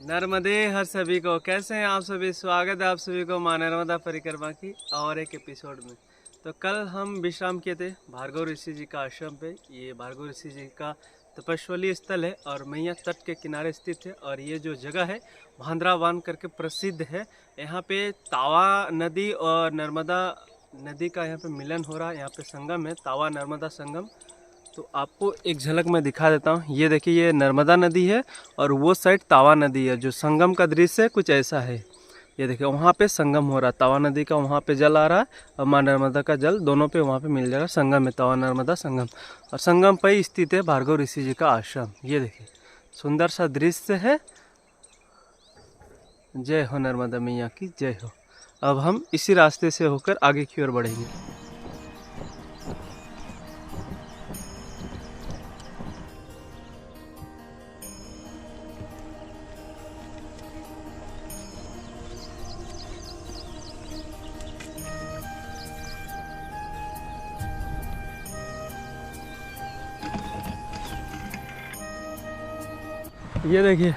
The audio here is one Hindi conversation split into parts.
नर्मदे हर सभी को। कैसे हैं आप सभी? स्वागत है आप सभी को माँ नर्मदा परिक्रमा की और एक एपिसोड में। तो कल हम विश्राम किए थे भार्गव ऋषि जी का आश्रम पे। ये भार्गव ऋषि जी का तपस्वली स्थल है और मैया तट के किनारे स्थित है। और ये जो जगह है भांद्रावान करके प्रसिद्ध है। यहाँ पे तावा नदी और नर्मदा नदी का यहाँ पे मिलन हो रहा है। यहाँ पे संगम है, तावा नर्मदा संगम। तो आपको एक झलक मैं दिखा देता हूँ। ये देखिए, ये नर्मदा नदी है और वो साइड तावा नदी है। जो संगम का दृश्य कुछ ऐसा है। ये देखिए, वहाँ पे संगम हो रहा है। तावा नदी का वहाँ पे जल आ रहा है और माँ नर्मदा का जल दोनों पे वहाँ पे मिल जाएगा। संगम है, तावा नर्मदा संगम। और संगम पर ही स्थित है भार्गव ऋषि जी का आश्रम। ये देखिए, सुंदर सा दृश्य है। जय हो नर्मदा मैया की जय हो। अब हम इसी रास्ते से होकर आगे की ओर बढ़ेंगे। ये देखिए,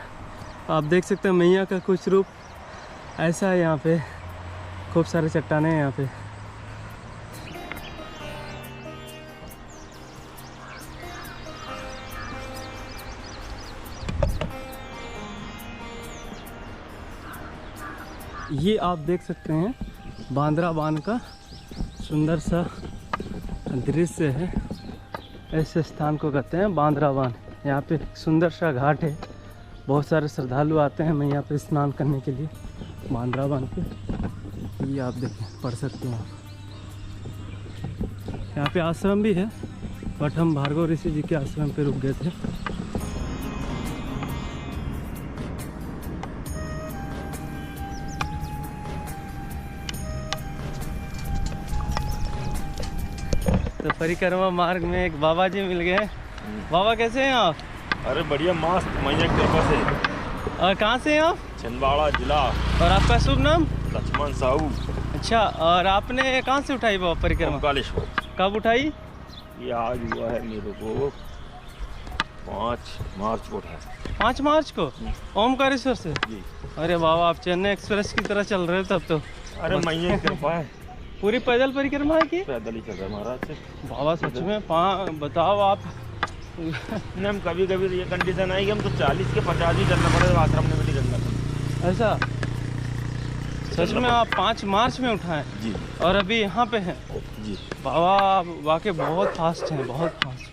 आप देख सकते हैं मैया का कुछ रूप ऐसा है। यहाँ पे खूब सारे चट्टानें हैं यहाँ पे। ये आप देख सकते हैं बांद्रा बांध का सुंदर सा दृश्य है। ऐसे स्थान को कहते हैं बांद्रा बांध। यहाँ पे सुंदर सा घाट है। बहुत सारे श्रद्धालु आते हैं मैया पे स्नान करने के लिए बांद्रा बांध पे। ये आप देखें, पढ़ सकते हैं आप। यहाँ पे आश्रम भी है, बट हम भार्गव ऋषि जी के आश्रम पे रुक गए थे। तो परिक्रमा मार्ग में एक बाबा जी मिल गए। बाबा कैसे हैं आप? अरे बढ़िया, मस्त मैया की कृपा से। और कहाँ से हैं आप? छिंदवाड़ा जिला। और आपका शुभ नाम? लक्ष्मण साहू। अच्छा, और आपने कहाँ से उठाई बाबा परिक्रमा? ओमकारेश्वर। कब उठाई? ये आज हुआ है मेरे को 5 मार्च को उठाया। 5 मार्च को ओमकारेश्वर से? जी। अरे बाबा, आप चेन्नई एक्सप्रेस की तरह चल रहे हो तब तो। अरे मैया की कृपा है। पूरी पैदल परिक्रमा है की? पैदल ही चल रहा है महाराज से। बाबा सच में बताओ आप। नहीं, हम कभी कभी ये कंडीशन आई कि हम तो 40 के 50 ही चलना पड़ेगा आश्रम में भी निकलना। ऐसा सच में आप 5 मार्च में उठाएं जी। और अभी यहाँ पे हैं? जी। बाबा वाकई बहुत फास्ट हैं, बहुत फास्ट।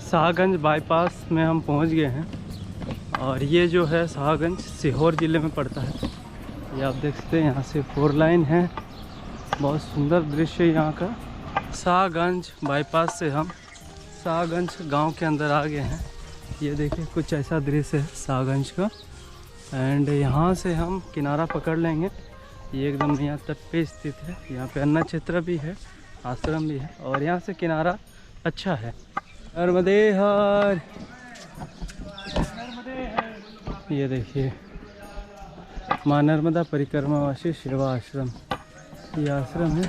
शाहगंज बाईपास में हम पहुंच गए हैं। और ये जो है शाहगंज सीहोर ज़िले में पड़ता है। ये आप देख सकते हैं, यहाँ से 4 लाइन है। बहुत सुंदर दृश्य है यहाँ का। शाहगंज बाईपास से हम शाहगंज गांव के अंदर आ गए हैं। ये देखिए, कुछ ऐसा दृश्य है शाहगंज का। एंड यहाँ से हम किनारा पकड़ लेंगे। ये एकदम यहाँ तट पे स्थित है। यहाँ पे अन्न क्षेत्र भी है, आश्रम भी है और यहाँ से किनारा अच्छा है। नर्मदे हर। ये देखिए, माँ नर्मदा परिक्रमावासी सेवा आश्रम। ये आश्रम है,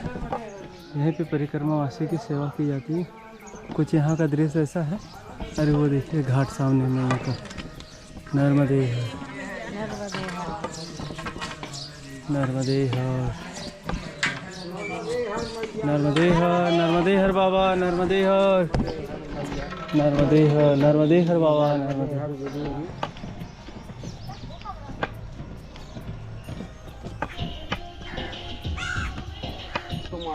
यहीं पे परिक्रमावासी की सेवा की जाती है। कुछ यहाँ का दृश्य ऐसा है। अरे वो देखिए घाट सामने में यहाँ का। नर्मदे हर, नर्मदे हर, नर्मदे हर, नर्मदे हर बाबा, नर्मदे हर, नर्मदे हर बाबा, नर्मदे हर।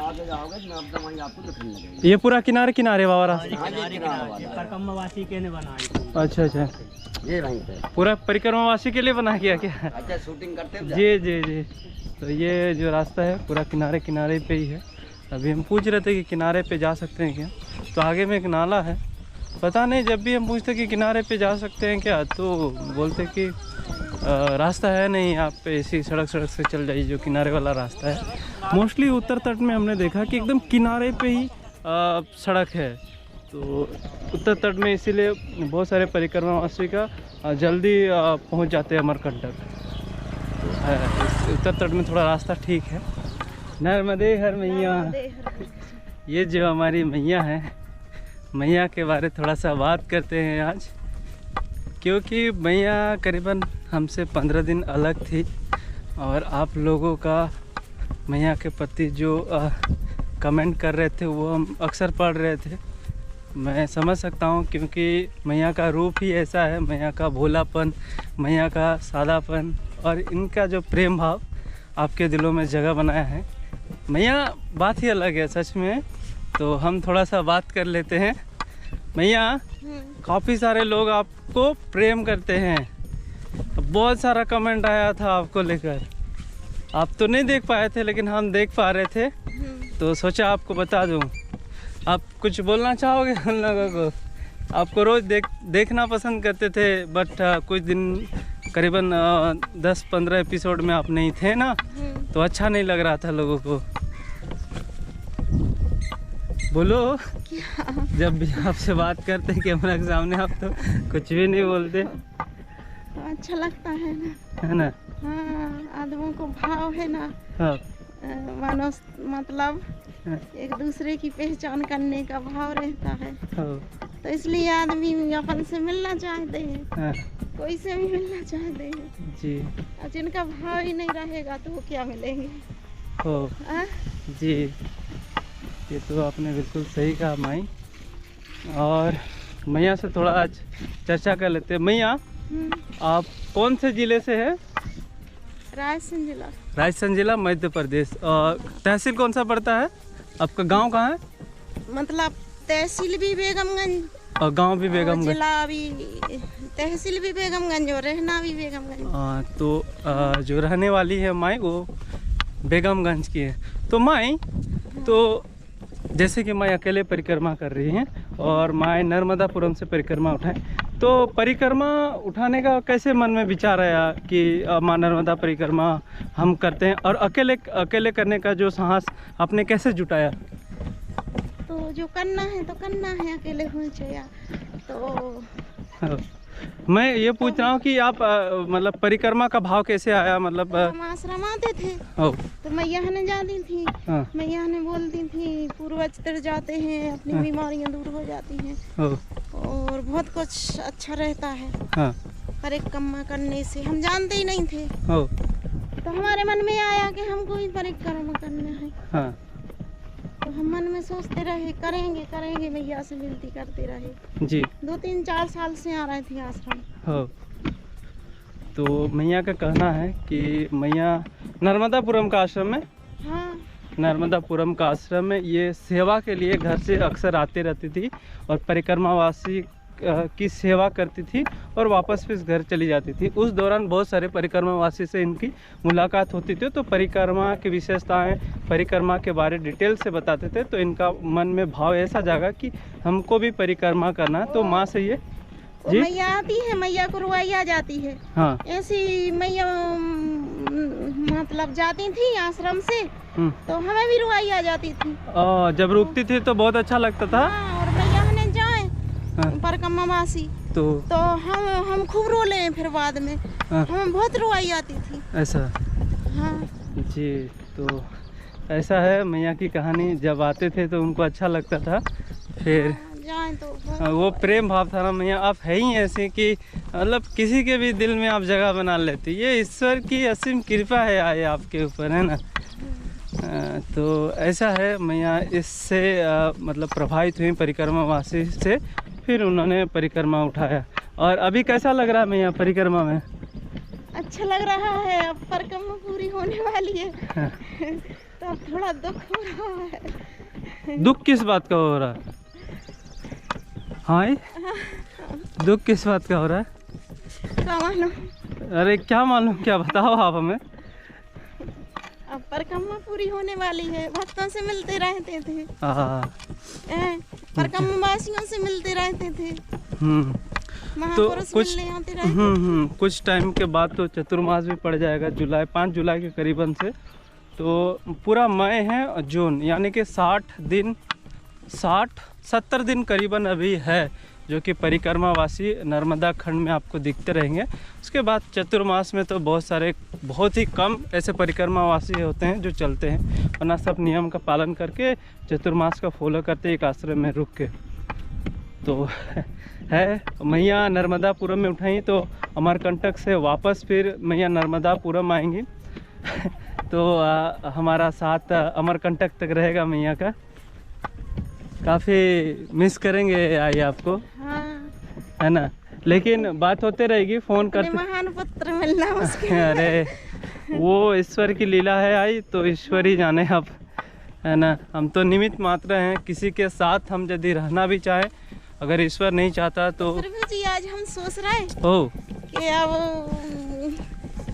आगे जाओगे तो आप दवाई आपको दिखने लगेगी। ये पूरा किनारे किनारे वाला रास्ता। परिक्रमावासी के ने बनाई थी। अच्छा अच्छा, ये वहीं पे पूरा परिक्रमावासी के लिए बना किया क्या? अच्छा शूटिंग करते हो? जी जी जी। तो ये जो रास्ता है पूरा किनारे किनारे पे ही है। अभी हम पूछ रहे थे कि किनारे पे जा सकते हैं क्या, तो आगे में एक नाला है। पता नहीं, जब भी हम पूछते कि किनारे पे जा सकते हैं क्या, तो बोलते कि रास्ता है नहीं, आप पे इसी सड़क से चल जाइए जो किनारे वाला रास्ता है। मोस्टली उत्तर तट में हमने देखा कि एकदम किनारे पे ही सड़क है। तो उत्तर तट में इसीलिए बहुत सारे परिक्रमावासी का जल्दी पहुंच जाते हैं अमरकंटक। तो उत्तर तट में थोड़ा रास्ता ठीक है। नर्मदे हर मैया। ये जो हमारी मैया है, मैया के बारे थोड़ा सा बात करते हैं आज, क्योंकि मैया करीबन हमसे 15 दिन अलग थी और आप लोगों का मैया के प्रति जो कमेंट कर रहे थे वो हम अक्सर पढ़ रहे थे। मैं समझ सकता हूँ, क्योंकि मैया का रूप ही ऐसा है, मैया का भोलापन, मैया का सादापन और इनका जो प्रेम भाव आपके दिलों में जगह बनाया है। मैया बात ही अलग है सच में। तो हम थोड़ा सा बात कर लेते हैं। मैया, काफ़ी सारे लोग आपको प्रेम करते हैं, बहुत सारा कमेंट आया था आपको लेकर। आप तो नहीं देख पाए थे लेकिन हम देख पा रहे थे, तो सोचा आपको बता दूं। आप कुछ बोलना चाहोगे उन लोगों को? आपको रोज़ देखना पसंद करते थे, बट कुछ दिन करीबन 10-15 एपिसोड में आप नहीं थे ना, तो अच्छा नहीं लग रहा था लोगों को। बोलो क्या? जब भी आपसे बात करते हैं कैमरा के सामने आप तो कुछ भी नहीं बोलते। अच्छा लगता है ना, है ना? हाँ, आदमियों को भाव है ना। हाँ। मानो मतलब एक दूसरे की पहचान करने का भाव रहता है। हाँ। तो इसलिए आदमी अपन से मिलना चाहते हैं। हाँ। कोई से भी मिलना चाहते हैं जी। और जिनका भाव ही नहीं रहेगा तो वो क्या मिलेंगे? हो आ? जी, ये तो आपने बिल्कुल सही कहा माई। और मैया से थोड़ा आज चर्चा कर लेते हैं। मैया, आप कौन से ज़िले से हैं? रायसेन जिला। रायसेन जिला, मध्य प्रदेश। और तहसील कौन सा पड़ता है? आपका गांव कहाँ है? मतलब तहसील भी बेगमगंज और गांव भी और बेगमगंज। जिला भी, तहसील भी बेगमगंज और रहना भी बेगमगंज। तो जो रहने वाली है माई वो बेगमगंज की है। तो माई, तो जैसे कि माई अकेले परिक्रमा कर रही हैं और माई नर्मदापुरम से परिक्रमा उठाएं, तो परिक्रमा उठाने का कैसे मन में विचार आया कि माँ नर्मदा परिक्रमा हम करते हैं, और अकेले करने का जो साहस आपने कैसे जुटाया? तो जो करना है तो करना है, अकेले हो चाहिए तो। हाँ। मैं ये पूछ रहा हूँ कि आप मतलब परिक्रमा का भाव कैसे आया? मतलब हम आश्रम आते थे तो मैया ने जाती थी। हाँ। मैया ने बोलती थी पूर्वज तर जाते हैं, अपनी बीमारियां दूर हो जाती हैं और बहुत कुछ अच्छा रहता है। हाँ। परिक्रमा करने से हम जानते ही नहीं थे, तो हमारे मन में आया कि हमको भी परिक्रमा करना है। हाँ। तो हम मन में सोचते रहे करेंगे, मैया से विनती करते रहे। जी। 2-3-4 साल से आ रहे थे आश्रम। हो तो मैया का कहना है कि मैया नर्मदापुरम का आश्रम में, हाँ, नर्मदापुरम का आश्रम में ये सेवा के लिए घर से अक्सर आती रहती थी और परिक्रमावासी की सेवा करती थी और वापस फिर घर चली जाती थी। उस दौरान बहुत सारे परिक्रमावासी से इनकी मुलाकात होती थी, तो परिक्रमा की विशेषताएं, परिक्रमा के बारे डिटेल से बताते थे। तो इनका मन में भाव ऐसा जागा कि हमको भी परिक्रमा करना है। तो माँ से ये जी, मैया आती है, मैया को रुआई आ जाती है। हाँ। ऐसी मैया मतलब जाती थी आश्रम से तो हमें भी रुआई आ जाती थी। जब रुकती थी तो बहुत अच्छा लगता था। हाँ, और मैया ने जाए परिक्रमावासी तो हम खूब रोले हैं। फिर बाद में हमें बहुत रुआई आती थी। ऐसा? हाँ जी। तो ऐसा है मैया की कहानी। जब आते थे तो उनको अच्छा लगता था, फिर जाए तो वो प्रेम भाव था ना। मैया आप है ही ऐसे कि मतलब किसी के भी दिल में आप जगह बना लेती। ये ईश्वर की असीम कृपा है आए आपके ऊपर, है ना। तो ऐसा है मैया इससे मतलब प्रभावित हुई परिक्रमावासी से, फिर उन्होंने परिक्रमा उठाया। और अभी कैसा लग रहा है मैया परिक्रमा में? अच्छा लग रहा है। अब परिक्रमा पूरी होने वाली है। तो थोड़ा दुख हो रहा है। दुख किस बात का हो रहा है? हाँ, दुख किस बात का हो रहा है? क्या मालूम, अरे क्या मालूम, क्या बताओ आप हमें। अब परिक्रमा पूरी होने वाली है, भक्तों से मिलते रहते थे, परिक्रमा वासियों से मिलते रहते थे, महापुरुष मिलने आते रहते। कुछ टाइम के बाद तो चतुर्मास भी पड़ जाएगा, 5 जुलाई के करीबन से। तो पूरा मई है जून, यानी कि 70 दिन करीबन अभी है जो कि परिक्रमावासी नर्मदा खंड में आपको दिखते रहेंगे। उसके बाद चतुर्मास में तो बहुत ही कम ऐसे परिक्रमावासी होते हैं जो चलते हैं, वरना सब नियम का पालन करके चतुर्मास का फॉलो करते एक आश्रम में रुक के। तो है मैया नर्मदापुरम में उठाई तो अमरकंटक से वापस फिर मैया नर्मदापुरम आएंगी। तो हमारा साथ अमरकंटक तक रहेगा मैया का। काफ़ी मिस करेंगे आई आपको, हाँ। है ना, लेकिन बात होते रहेगी, फ़ोन करते। महान पुत्र मिलना मुश्किल। अरे वो ईश्वर की लीला है आई, तो ईश्वर ही जाने अब, है ना। हम तो निमित्त मात्र हैं, किसी के साथ हम यदि रहना भी चाहें, अगर ईश्वर नहीं चाहता तो। प्रभु जी आज हम सोच रहे ओ कि अब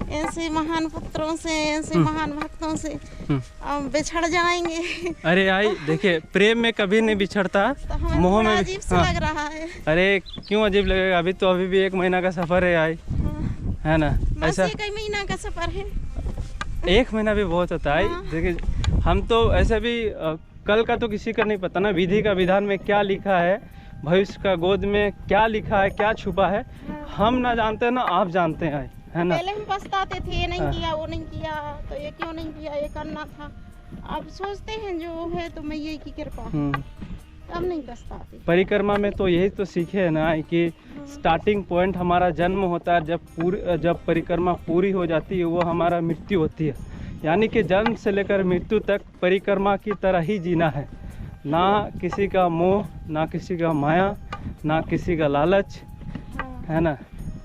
ऐसे महान पुत्रों से, ऐसे महान भक्तों से अब बिछड़ जाएंगे। अरे आई देखिए, प्रेम में कभी नहीं बिछड़ता, तो हमें मोह में अजीब सा लग रहा है। अरे क्यों अजीब लगेगा, अभी भी 1 महीना का सफ़र है आई, है ना। बस ऐसा 1 महीना का सफर है। 1 महीना भी बहुत होता है। देखिए हम तो ऐसे भी कल का तो किसी का नहीं पता ना, विधि का विधान में क्या लिखा है, भविष्य का गोद में क्या लिखा है, क्या छुपा है, हम ना जानते ना आप जानते हैं, है ना। पहले हम पछताते थे, ये नहीं किया, वो नहीं किया, तो ये क्यों नहीं किया, ये करना था। अब सोचते हैं जो है तो मैया की कृपा, अब नहीं पछताते। परिक्रमा में तो यही तो सीखे है ना कि स्टार्टिंग पॉइंट हमारा जन्म होता है, जब परिक्रमा पूरी हो जाती है वो हमारा मृत्यु होती है। यानी कि जन्म से लेकर मृत्यु तक परिक्रमा की तरह ही जीना है, ना किसी का मोह, ना किसी का माया, ना किसी का लालच, है ना।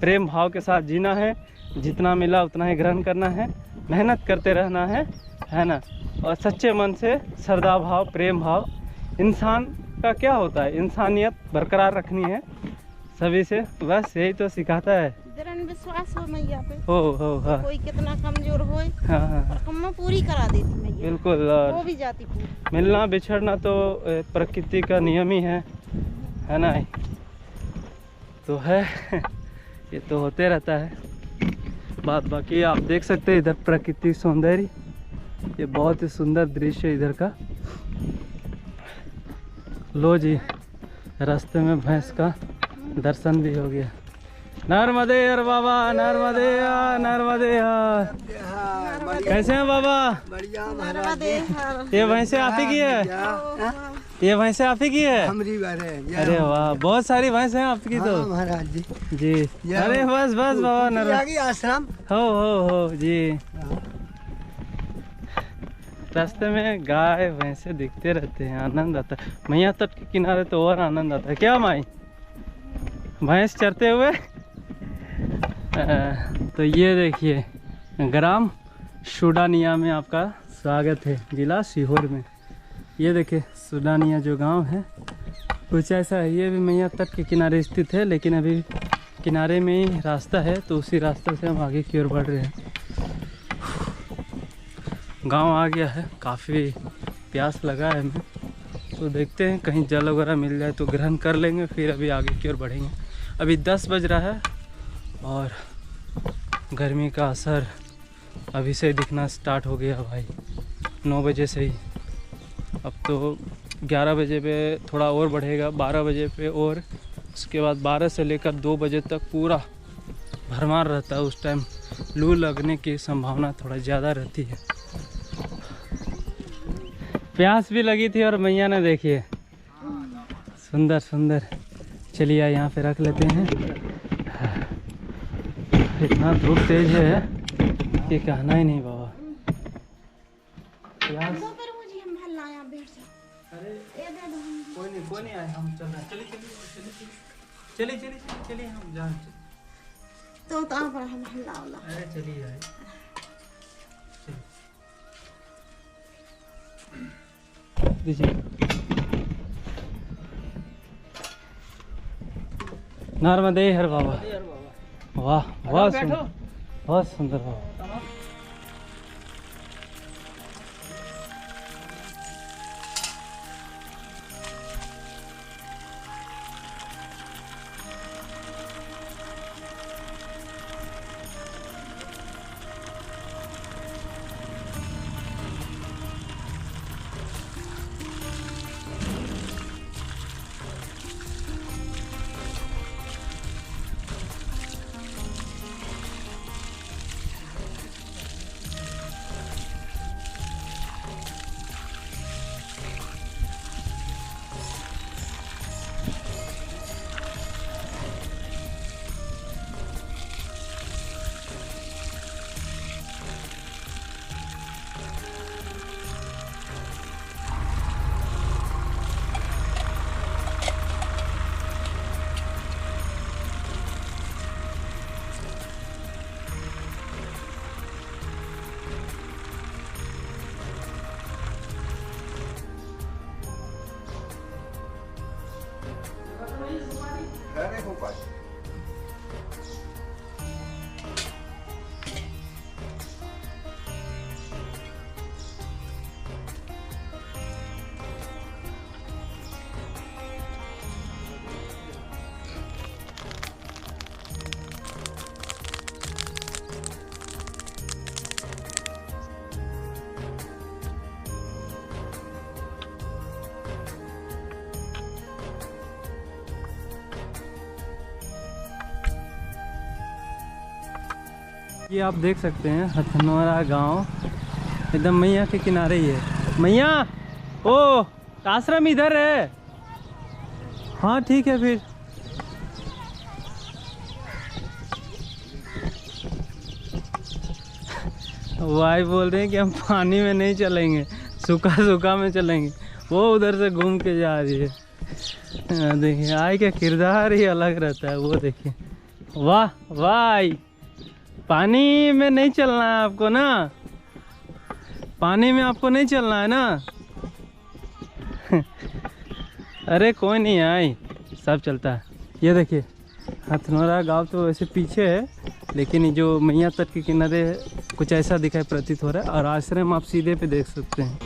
प्रेम भाव के साथ जीना है, जितना मिला उतना ही ग्रहण करना है, मेहनत करते रहना है ना। और सच्चे मन से श्रद्धा भाव, प्रेम भाव, इंसान का क्या होता है, इंसानियत बरकरार रखनी है सभी से, बस यही तो सिखाता है। दृढ़ विश्वास हो मैया पे, हो हाँ। कोई कितना कमजोर हो, हाँ परिक्रमा पूरी करा देती मैया, बिल्कुल। वो भी जाती पूरी। मिलना बिछड़ना तो प्रकृति का नियम ही है ना। तो है ये तो होते रहता है। बाकी आप देख सकते हैं इधर प्राकृतिक सौंदर्य, ये बहुत ही सुंदर दृश्य है इधर का। लो जी, रास्ते में भैंस का दर्शन भी हो गया। नर्मदे हर बाबा, नर्मदे नर्मदे। कैसे हैं बाबा? बढ़िया ये भैंसे आप ही की है? ये भैंसे आप ही की है? हमारी बारे। अरे वाह, बहुत सारी भैंस हैं आपकी तो। महाराज जी जी, अरे बस बाबा आगे आश्रम हो जी। रास्ते में गाय भैंसे दिखते रहते हैं, आनंद आता है। मैया तट के किनारे तो और आनंद आता है। क्या माई, भैंस चरते हुए। तो ये देखिए, ग्राम सुडानिया में आपका स्वागत है, जिला सीहोर में। ये देखिए सुडानिया जो गांव है कुछ ऐसा है। ये भी मैया तट के किनारे स्थित है, लेकिन अभी किनारे में ही रास्ता है, तो उसी रास्ते से हम आगे की ओर बढ़ रहे हैं। गांव आ गया है, काफ़ी प्यास लगा है हमें, तो देखते हैं कहीं जल वगैरह मिल जाए तो ग्रहण कर लेंगे, फिर अभी आगे की ओर बढ़ेंगे। अभी 10 बज रहा है और गर्मी का असर अभी से दिखना स्टार्ट हो गया भाई, 9 बजे से ही। अब तो 11 बजे पे थोड़ा और बढ़ेगा, 12 बजे पे, और उसके बाद 12 से लेकर 2 बजे तक पूरा भरमार रहता है। उस टाइम लू लगने की संभावना थोड़ा ज़्यादा रहती है। प्यास भी लगी थी और मैया ने देखिए सुंदर सुंदर। चलिए यहाँ पे रख लेते हैं। इतना धूप तेज है कि कहना ही नहीं बाबा। प्यास कोई नहीं आए, हम चल रहे हैं। चलिए हम जाए। तो पर हम हल्ला। अरे चलिए आए। दीजिए। नर्मदे हर बाबा। वाह बहुत सुंदर, बहुत सुंदर बाबा। ये आप देख सकते हैं हथनोरा गांव एकदम मैया के किनारे ही है। मैया ओ आश्रम इधर है। हाँ ठीक है फिर। भाई बोल रहे हैं कि हम पानी में नहीं चलेंगे, सूखा सूखा में चलेंगे। वो उधर से घूम के जा रही है। देखिए आई का किरदार ही अलग रहता है। वो देखिए वाह वाह। पानी में नहीं चलना है आपको ना, पानी में आपको नहीं चलना है ना। अरे कोई नहीं आई, सब चलता है। ये देखिए हथनोरा गांव तो वैसे पीछे है, लेकिन जो मैया तट के किनारे कुछ ऐसा दिखाई प्रतीत हो रहा है। और आश्रम आप सीधे पे देख सकते हैं।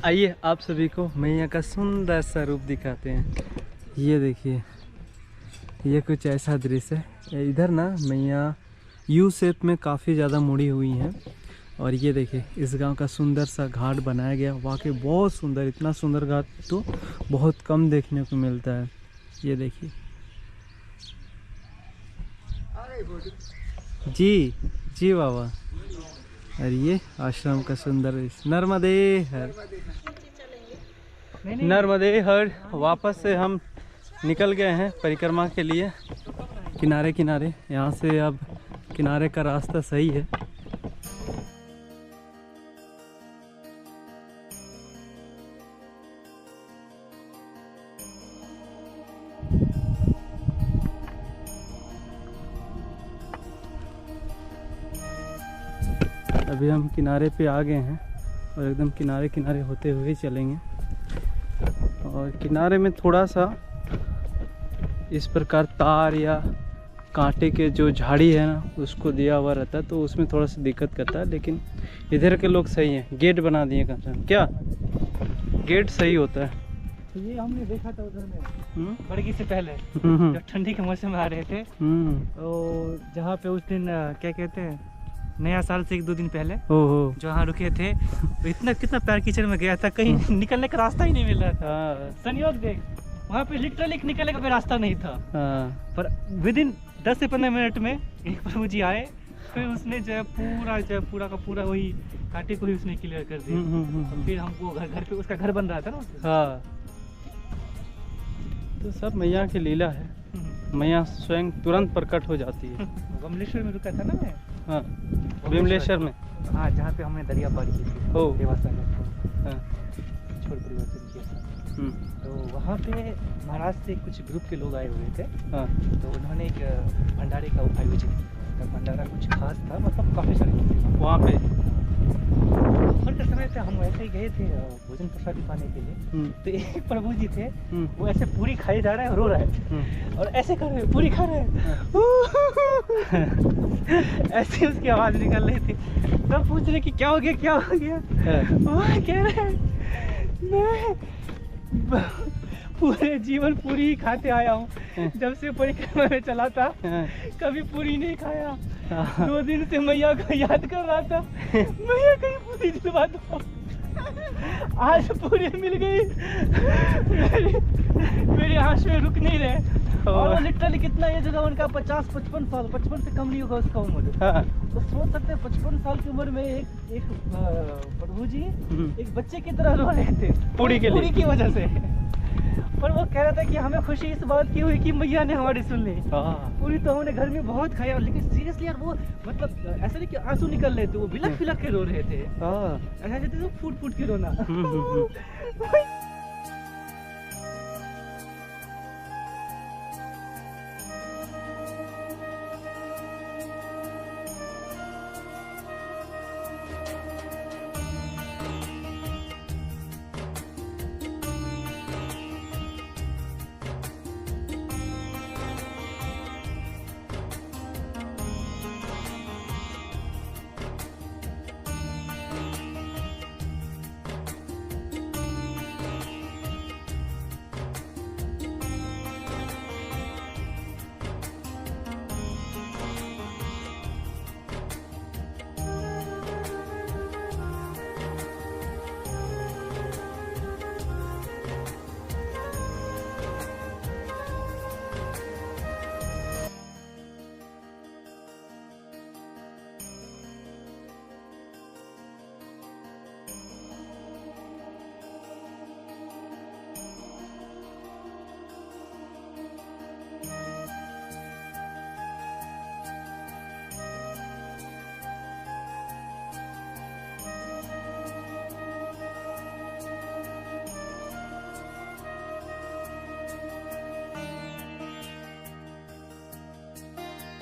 आइए आप सभी को मैया का सुंदर सा रूप दिखाते हैं। ये देखिए ये कुछ ऐसा दृश्य है। इधर ना मैया यू शेप में काफ़ी ज़्यादा मुड़ी हुई हैं। और ये देखिए इस गांव का सुंदर सा घाट बनाया गया, वाकई बहुत सुंदर। इतना सुंदर घाट तो बहुत कम देखने को मिलता है। ये देखिए जी जी बाबा। और ये आश्रम का सुंदर नर्मदे हर, नर्मदे हर। वापस से हम निकल गए हैं परिक्रमा के लिए किनारे किनारे। यहाँ से अब किनारे का रास्ता सही है। अभी हम किनारे पे आ गए हैं और एकदम किनारे किनारे होते हुए चलेंगे। और किनारे में थोड़ा सा इस प्रकार तार या कांटे के जो झाड़ी है ना उसको दिया हुआ रहता है, तो उसमें थोड़ा सा दिक्कत करता है। लेकिन इधर के लोग सही हैं, गेट बना दिए कम से कम। क्या गेट सही होता है। ये हमने देखा था उधर में बड़गी से पहले जब ठंडी के मौसम में आ रहे थे, तो जहाँ पे उस दिन क्या कहते हैं नया साल से 1-2 दिन पहले जो वहाँ रुके थे, तो इतना कितना पैर कीचड़ में गया था, कहीं निकलने का रास्ता ही नहीं मिल रहा था। संयोग देख वहाँ पे लिटरली निकलने का कोई रास्ता नहीं था। पर विदिन 10 से 15 मिनट में एक प्रभु जी आए, फिर उसने जो है पूरा का पूरा वही कांटे को ही उसने क्लियर कर दिया। फिर हमको घर पे उसका घर बन रहा था ना। हाँ तो सब मैया की लीला है। मैया स्वयं तुरंत प्रकट हो जाती है। विमलेश्वर में रुका था ना मैं। हाँ विमलेश्वर में। हाँ जहाँ पे हमने दरिया पार की थी। ओ देवासा में हाँ। छोड़ परिवर्तन किया था। तो वहाँ पे महाराष्ट्र से कुछ ग्रुप के लोग आए हुए थे। हाँ। तो उन्होंने एक भंडारे का आयोजन किया। तो भंडारा कुछ खास था, मतलब काफ़ी सारे लोग थे वहाँ पे। दोपहर के समय पे हम ऐसे ही गए थे भोजन प्रसादी पाने के लिए। तो एक प्रभु जी थे, वो ऐसे पूरी खाई जा रहा है, रो रहा है और ऐसे कर रहे पूरी खा रहे हैं। ऐसे उसकी आवाज़ निकल रही थी। सब पूछ रहे कि क्या हो गया, क्या हो गया। वो कह रहे मैं पूरे जीवन पूरी ही खाते आया हूँ, जब से परिक्रमा में चला था कभी पूरी नहीं खाया। 2 दिन से मैया को याद कर रहा था, मैया कहीं पूरी दिलवा दो। आज पूरी मिल गई, मेरे आंसू रुक नहीं रहे। और लिटरली कितना एज होगा उनका, 50-55 साल, 55 से कम नहीं होगा उसका उम्र। तो सोच सकते हैं 55 साल की उम्र में एक प्रभु जी एक बच्चे की तरह रो रहे थे पूरी की वजह से। पर वो कह रहा था कि हमें खुशी इस बात की हुई कि मैया ने हमारी सुन ली। पूरी तो हमने घर में बहुत खाया, लेकिन सीरियसली यार वो मतलब ऐसा नहीं कि आंसू निकल रहे थे, वो बिलख बिलख के रो रहे थे। ऐसा जैसे तो फूट फूट के रोना।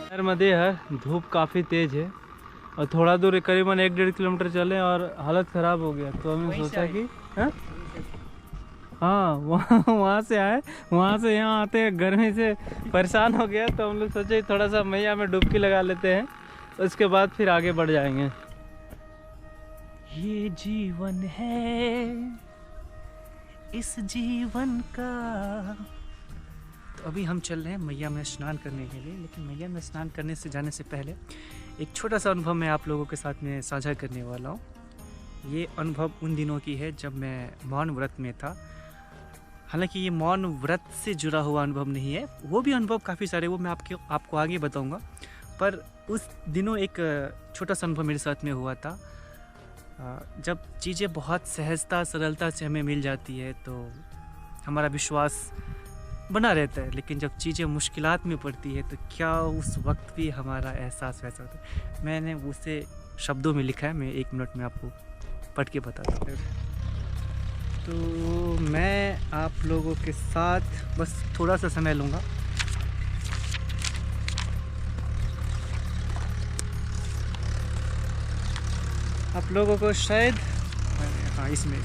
नर्मदे है, धूप काफ़ी तेज़ है और थोड़ा दूर करीबन 1-1.5 किलोमीटर चले और हालत ख़राब हो गया। तो हमने सोचा कि हाँ वहाँ से आए, वहाँ से यहाँ आते गर्मी से परेशान हो गया। तो हम लोग सोचे थोड़ा सा मैया में डुबकी लगा लेते हैं, उसके बाद फिर आगे बढ़ जाएंगे। ये जीवन है इस जीवन का। तो अभी हम चल रहे हैं मैया में स्नान करने के लिए, लेकिन मैया में स्नान करने से जाने से पहले एक छोटा सा अनुभव मैं आप लोगों के साथ में साझा करने वाला हूँ। ये अनुभव उन दिनों की है जब मैं मौन व्रत में था। हालांकि ये मौन व्रत से जुड़ा हुआ अनुभव नहीं है, वो भी अनुभव काफ़ी सारे, वो मैं आपको आगे बताऊँगा। पर उस दिनों एक छोटा सा अनुभव मेरे साथ में हुआ था। जब चीज़ें बहुत सहजता सरलता से हमें मिल जाती है तो हमारा विश्वास बना रहता है, लेकिन जब चीज़ें मुश्किलात में पड़ती है तो क्या उस वक्त भी हमारा एहसास वैसा होता है। मैंने उसे शब्दों में लिखा है, मैं 1 मिनट में आपको पढ़ के बताता हूँ। तो मैं आप लोगों के साथ बस थोड़ा सा समय लूँगा। आप लोगों को शायद हाँ इसमें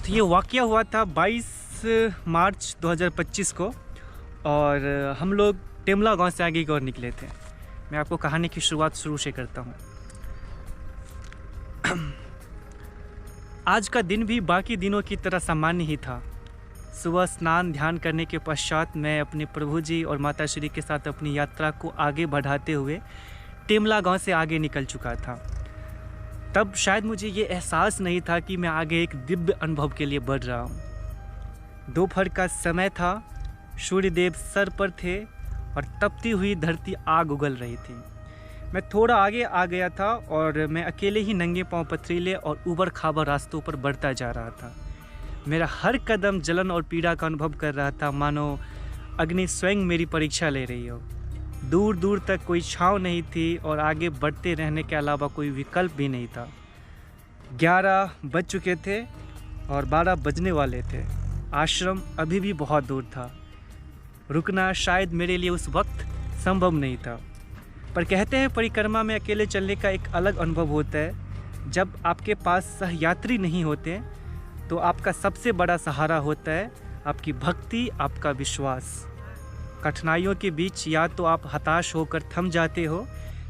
तो ये वाक़या हुआ था 22 मार्च 2025 को और हम लोग टेमला गांव से आगे की ओर निकले थे। मैं आपको कहानी की शुरुआत शुरू से करता हूँ। आज का दिन भी बाकी दिनों की तरह सामान्य ही था। सुबह स्नान ध्यान करने के पश्चात मैं अपने प्रभु जी और माता श्री के साथ अपनी यात्रा को आगे बढ़ाते हुए टेमला गांव से आगे निकल चुका था। तब शायद मुझे ये एहसास नहीं था कि मैं आगे एक दिव्य अनुभव के लिए बढ़ रहा हूँ। दोपहर का समय था, सूर्यदेव सर पर थे और तपती हुई धरती आग उगल रही थी। मैं थोड़ा आगे आ गया था और मैं अकेले ही नंगे पांव पथरीले और ऊबड़ खाबड़ रास्तों पर बढ़ता जा रहा था। मेरा हर कदम जलन और पीड़ा का अनुभव कर रहा था, मानो अग्नि स्वयं मेरी परीक्षा ले रही हो। दूर दूर तक कोई छाँव नहीं थी और आगे बढ़ते रहने के अलावा कोई विकल्प भी नहीं था। 11 बज चुके थे और 12 बजने वाले थे। आश्रम अभी भी बहुत दूर था। रुकना शायद मेरे लिए उस वक्त संभव नहीं था। पर कहते हैं परिक्रमा में अकेले चलने का एक अलग अनुभव होता है। जब आपके पास सहयात्री नहीं होते तो आपका सबसे बड़ा सहारा होता है आपकी भक्ति, आपका विश्वास। कठिनाइयों के बीच या तो आप हताश होकर थम जाते हो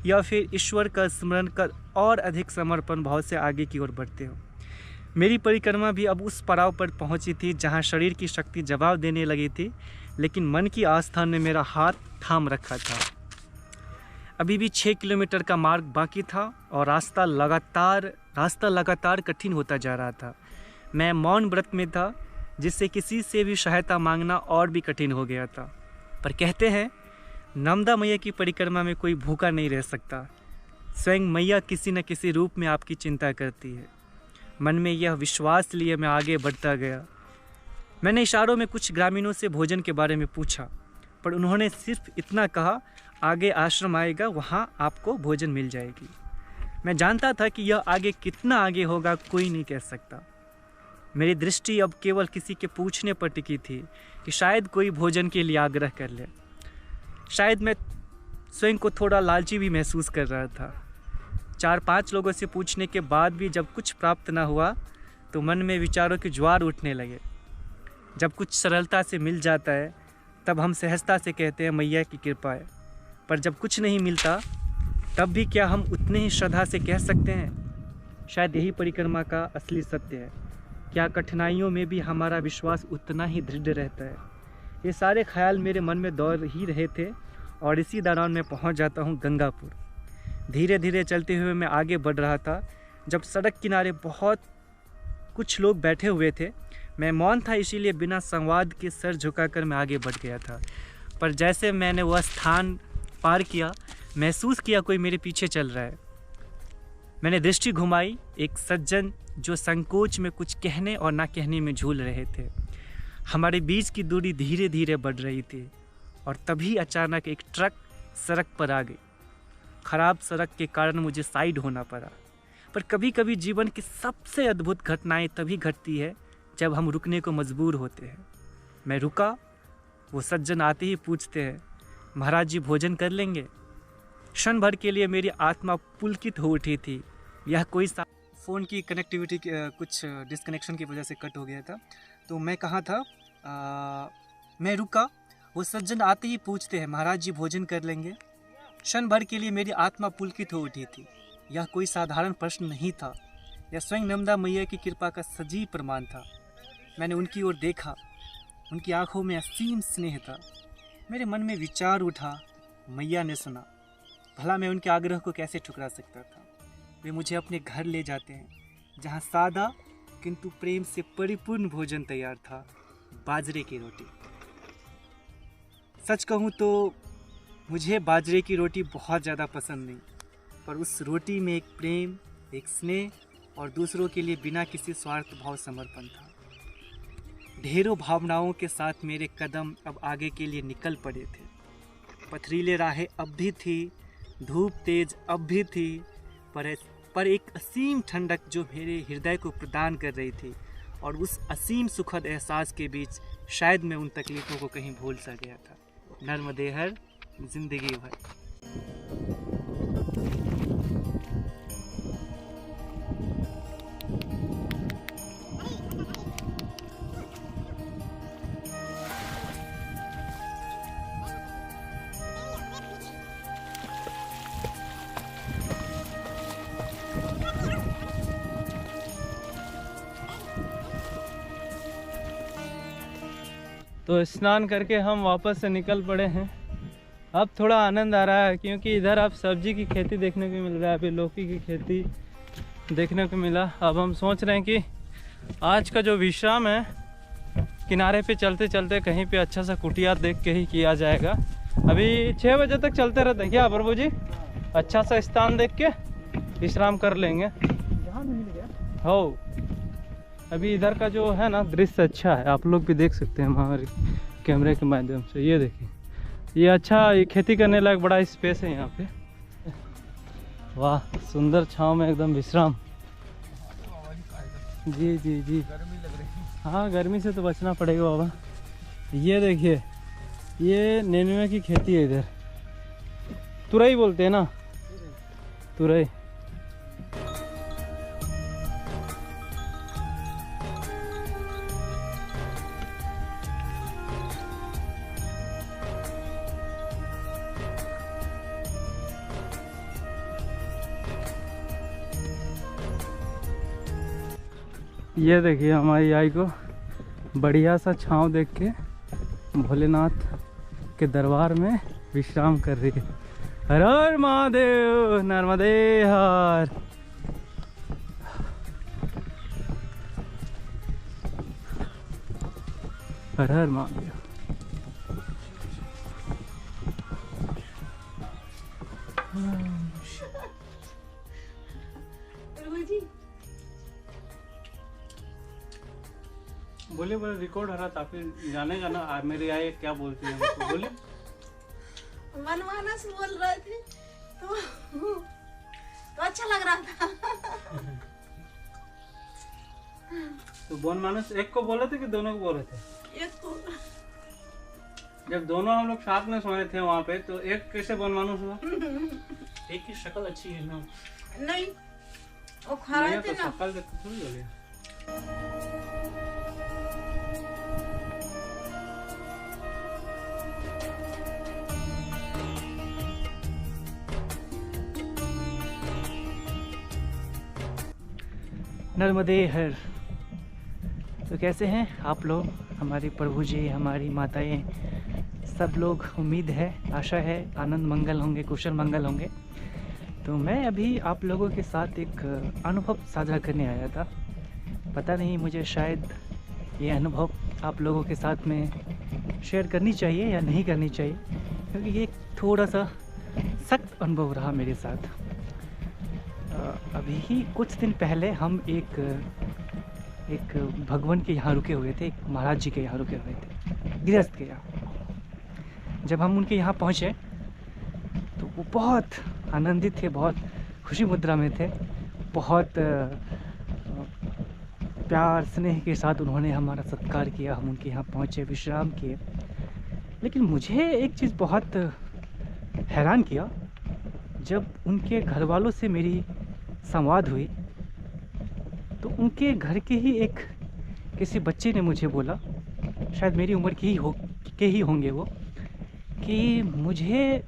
या फिर ईश्वर का स्मरण कर और अधिक समर्पण भाव से आगे की ओर बढ़ते हो। मेरी परिक्रमा भी अब उस पड़ाव पर पहुंची थी जहां शरीर की शक्ति जवाब देने लगी थी, लेकिन मन की आस्था ने मेरा हाथ थाम रखा था। अभी भी 6 किलोमीटर का मार्ग बाकी था और रास्ता लगातार कठिन होता जा रहा था। मैं मौन व्रत में था, जिससे किसी से भी सहायता मांगना और भी कठिन हो गया था। पर कहते हैं नर्मदा मैया की परिक्रमा में कोई भूखा नहीं रह सकता। स्वयं मैया किसी न किसी रूप में आपकी चिंता करती है। मन में यह विश्वास लिए मैं आगे बढ़ता गया। मैंने इशारों में कुछ ग्रामीणों से भोजन के बारे में पूछा, पर उन्होंने सिर्फ इतना कहा, आगे आश्रम आएगा, वहाँ आपको भोजन मिल जाएगी। मैं जानता था कि यह आगे कितना आगे होगा कोई नहीं कह सकता। मेरी दृष्टि अब केवल किसी के पूछने पर टिकी थी कि शायद कोई भोजन के लिए आग्रह कर ले। शायद मैं स्वयं को थोड़ा लालची भी महसूस कर रहा था। 4-5 लोगों से पूछने के बाद भी जब कुछ प्राप्त ना हुआ तो मन में विचारों के ज्वार उठने लगे। जब कुछ सरलता से मिल जाता है तब हम सहजता से कहते हैं मैया की कृपा है, पर जब कुछ नहीं मिलता तब भी क्या हम उतने ही श्रद्धा से कह सकते हैं? शायद यही परिक्रमा का असली सत्य है। क्या कठिनाइयों में भी हमारा विश्वास उतना ही दृढ़ रहता है? ये सारे ख्याल मेरे मन में दौड़ ही रहे थे और इसी दौरान मैं पहुंच जाता हूं गंगापुर। धीरे धीरे चलते हुए मैं आगे बढ़ रहा था। जब सड़क किनारे बहुत कुछ लोग बैठे हुए थे, मैं मौन था, इसीलिए बिना संवाद के सर झुकाकर मैं आगे बढ़ गया था। पर जैसे मैंने वह स्थान पार किया, महसूस किया कोई मेरे पीछे चल रहा है। मैंने दृष्टि घुमाई। एक सज्जन जो संकोच में कुछ कहने और ना कहने में झूल रहे थे। हमारे बीच की दूरी धीरे धीरे बढ़ रही थी और तभी अचानक एक ट्रक सड़क पर आ गई। खराब सड़क के कारण मुझे साइड होना पड़ा। पर कभी कभी जीवन की सबसे अद्भुत घटनाएं तभी घटती है जब हम रुकने को मजबूर होते हैं। मैं रुका। वो सज्जन आते ही पूछते हैं, महाराज जी भोजन कर लेंगे? क्षण भर के लिए मेरी आत्मा पुलकित हो उठी थी। यह कोई फ़ोन की कनेक्टिविटी कुछ डिस्कनेक्शन की वजह से कट हो गया था। तो मैं कहाँ था? मैं रुका। वो सज्जन आते ही पूछते हैं, महाराज जी भोजन कर लेंगे? क्षण भर के लिए मेरी आत्मा पुलकित हो उठी थी। यह कोई साधारण प्रश्न नहीं था, यह स्वयं नर्मदा मैया की कृपा का सजीव प्रमाण था। मैंने उनकी ओर देखा। उनकी आंखों में असीम स्नेह था। मेरे मन में विचार उठा, मैया ने सुना। भला मैं उनके आग्रह को कैसे ठुकरा सकता था? वे मुझे अपने घर ले जाते हैं, जहाँ सादा किंतु प्रेम से परिपूर्ण भोजन तैयार था, बाजरे की रोटी। सच कहूँ तो मुझे बाजरे की रोटी बहुत ज़्यादा पसंद नहीं, पर उस रोटी में एक प्रेम, एक स्नेह और दूसरों के लिए बिना किसी स्वार्थ भाव समर्पण था। ढेरों भावनाओं के साथ मेरे कदम अब आगे के लिए निकल पड़े थे। पथरीले राहें अब भी थी, धूप तेज अब भी थी, पर एक असीम ठंडक जो मेरे हृदय को प्रदान कर रही थी। और उस असीम सुखद एहसास के बीच शायद मैं उन तकलीफ़ों को कहीं भूल सा गया था। नर्मदे हर जिंदगी भर। तो स्नान करके हम वापस से निकल पड़े हैं। अब थोड़ा आनंद आ रहा है क्योंकि इधर अब सब्जी की खेती देखने को मिल रहा है। अभी लौकी की खेती देखने को मिला। अब हम सोच रहे हैं कि आज का जो विश्राम है किनारे पे चलते चलते कहीं पे अच्छा सा कुटिया देख के ही किया जाएगा। अभी 6 बजे तक चलते रहते हैं क्या प्रभु जी? अच्छा सा स्थान देख के विश्राम कर लेंगे। हो अभी इधर का जो है ना दृश्य अच्छा है, आप लोग भी देख सकते हैं हमारे कैमरे के माध्यम से। ये देखिए ये अच्छा, ये खेती करने लायक बड़ा स्पेस है यहाँ पे। वाह, सुंदर छाँव में एकदम विश्राम। जी जी जी, हाँ गर्मी से तो बचना पड़ेगा बाबा। ये देखिए, ये नेनुए की खेती है इधर। तुरई बोलते हैं ना, तुरई। ये देखिए हमारी आई को बढ़िया सा छांव देख के भोलेनाथ के दरबार में विश्राम कर रही है। हर हर महादेव, नर्मदे हर। हर हर महादेव। बोले बोले रिकॉर्ड हो रहा था, फिर जानेगा ना मेरी आई क्या बोलती है हमको। बोले मनमानस बोल रहे थे तो अच्छा लग रहा था। तो बनमानस एक को बोले थे कि दोनों को बोले थे? एक को। जब दोनों हम लोग साथ में सोए थे वहाँ पे, तो एक कैसे बनमानस हुआ? एक की शक्ल अच्छी है ना? नहीं, वो खा रहे थे ना। शक्ल देखते थोड़ी हो गया। नर्मदे हर। तो कैसे हैं आप लोग, हमारे प्रभु जी, हमारी माताएं, सब लोग? उम्मीद है, आशा है आनंद मंगल होंगे, कुशल मंगल होंगे। तो मैं अभी आप लोगों के साथ एक अनुभव साझा करने आया था। पता नहीं, मुझे शायद ये अनुभव आप लोगों के साथ में शेयर करनी चाहिए या नहीं करनी चाहिए, क्योंकि ये थोड़ा सा सख्त अनुभव रहा मेरे साथ। अभी ही कुछ दिन पहले हम एक भगवान के यहाँ रुके हुए थे, एक महाराज जी के यहाँ रुके हुए थे, गृहस्थ के यहाँ। जब हम उनके यहाँ पहुँचे तो वो बहुत आनंदित थे, बहुत खुशी मुद्रा में थे, बहुत प्यार स्नेह के साथ उन्होंने हमारा सत्कार किया। हम उनके यहाँ पहुँचे, विश्राम किए। लेकिन मुझे एक चीज़ बहुत हैरान किया, जब उनके घर वालों से मेरी संवाद हुई तो उनके घर के ही एक किसी बच्चे ने मुझे बोला, शायद मेरी उम्र के ही होंगे वो, कि मुझे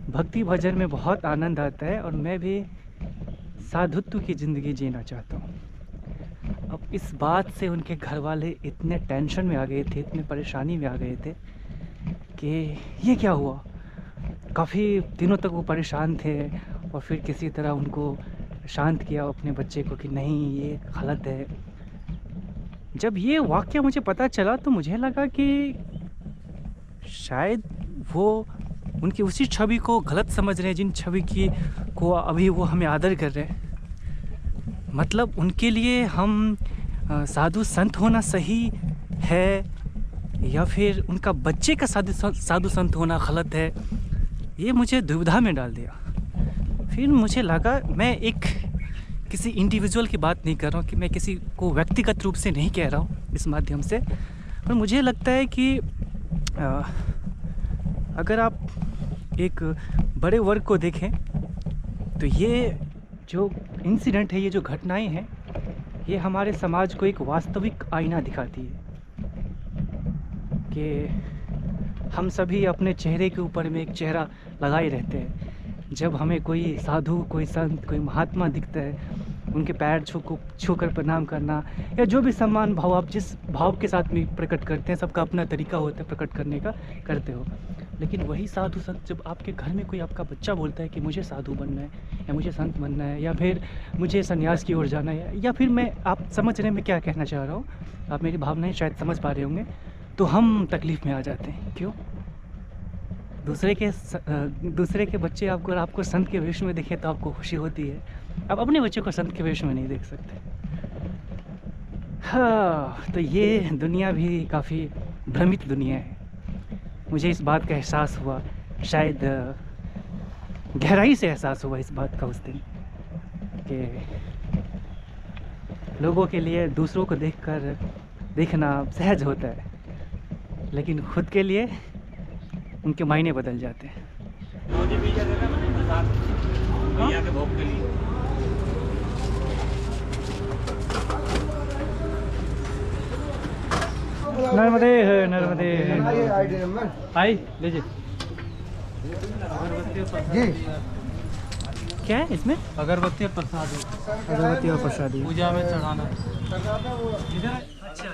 भक्ति भजन में बहुत आनंद आता है और मैं भी साधुत्व की ज़िंदगी जीना चाहता हूँ। अब इस बात से उनके घर वाले इतने टेंशन में आ गए थे, इतने परेशानी में आ गए थे कि ये क्या हुआ। काफ़ी दिनों तक वो परेशान थे और फिर किसी तरह उनको शांत किया अपने बच्चे को कि नहीं, ये गलत है। जब ये वाक़या मुझे पता चला तो मुझे लगा कि शायद वो उनकी उसी छवि को गलत समझ रहे हैं, जिन छवि को अभी वो हमें आदर कर रहे हैं। मतलब उनके लिए हम साधु संत होना सही है या फिर उनका बच्चे का साधु संत होना गलत है, ये मुझे दुविधा में डाल दिया। फिर मुझे लगा, मैं किसी इंडिविजुअल की बात नहीं कर रहा हूँ, कि मैं किसी को व्यक्तिगत रूप से नहीं कह रहा हूँ इस माध्यम से, पर मुझे लगता है कि अगर आप एक बड़े वर्ग को देखें तो ये जो इंसिडेंट है, ये जो घटनाएं हैं, ये हमारे समाज को एक वास्तविक आईना दिखाती है कि हम सभी अपने चेहरे के ऊपर में एक चेहरा लगाए रहते हैं। जब हमें कोई साधु, कोई संत, कोई महात्मा दिखता है, उनके पैर छूकर प्रणाम करना या जो भी सम्मान भाव आप जिस भाव के साथ में प्रकट करते हैं, सबका अपना तरीका होता है प्रकट करने का, करते हो। लेकिन वही साधु संत, जब आपके घर में कोई आपका बच्चा बोलता है कि मुझे साधु बनना है या मुझे संत बनना है या फिर मुझे संन्यास की ओर जाना है, या फिर मैं, आप समझ रहे हैं मैं क्या कहना चाह रहा हूँ, आप मेरी भावनाएं शायद समझ पा रहे होंगे, तो हम तकलीफ़ में आ जाते हैं। क्यों? दूसरे के बच्चे आपको संत के वेश में दिखे तो आपको खुशी होती है, आप अपने बच्चे को संत के वेश में नहीं देख सकते। हाँ, तो ये दुनिया भी काफ़ी भ्रमित दुनिया है। मुझे इस बात का एहसास हुआ, शायद गहराई से एहसास हुआ इस बात का उस दिन कि लोगों के लिए दूसरों को देखना सहज होता है, लेकिन खुद के लिए उनके मायने बदल जाते हैं। भैया के भोग के लिए नर्मदे है, नर्मदे है। आई लीजिए। क्या है इसमें? अगरबत्ती और प्रसाद, अगरबत्ती और प्रसादी पूजा में चढ़ाना। अच्छा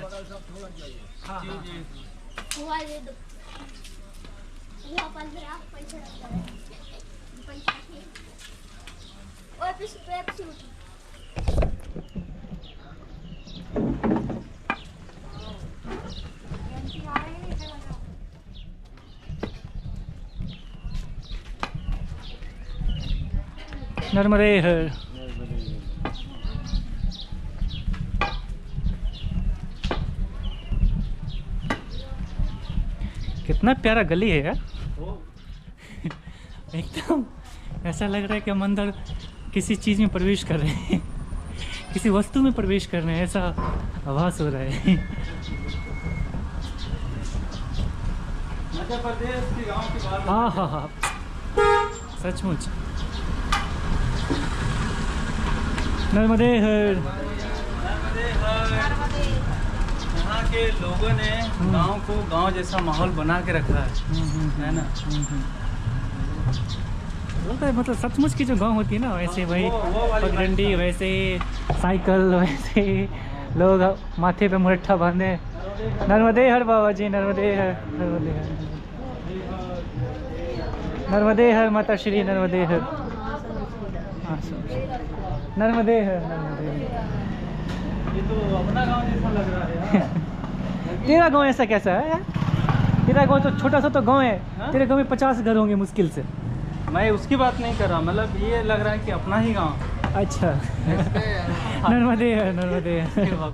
नर्मदे है। कितना प्यारा गली है यार। एकदम ऐसा लग रहा है कि हम अंदर किसी चीज़ में प्रवेश कर रहे हैं, किसी वस्तु में प्रवेश कर रहे हैं, ऐसा आभास हो रहा है। मध्य प्रदेश के गांव की बात। हाँ हाँ हाँ, सचमुच। नर्मदे हर। यहाँ के लोगों ने गांव को गांव जैसा माहौल बना के रखा है ना। होता है, मतलब सचमुच की जो गांव होती है ना, वैसे भाई पगडंडी, वैसे साइकिल, वैसे लोग माथे पे मुरट्ठा बांधे। नर्मदे हर बाबा जी, नर्मदे हर, नर्मदे हर, नर्मदे हर माता श्री, नर्मदे हर। हाँ, नर्मदे हर, नर्मदे हर। ये तो अपना गांव जैसा लग रहा है यार। तेरा गांव ऐसा कैसा है यार? तेरा गांव तो छोटा सा तो गांव है। हाँ? तेरे गांव में 50 घर होंगे मुश्किल से। मैं उसकी बात नहीं कर रहा, मतलब ये लग रहा है कि अपना ही गांव। अच्छा। नर्मदे हर, नर्मदे हर।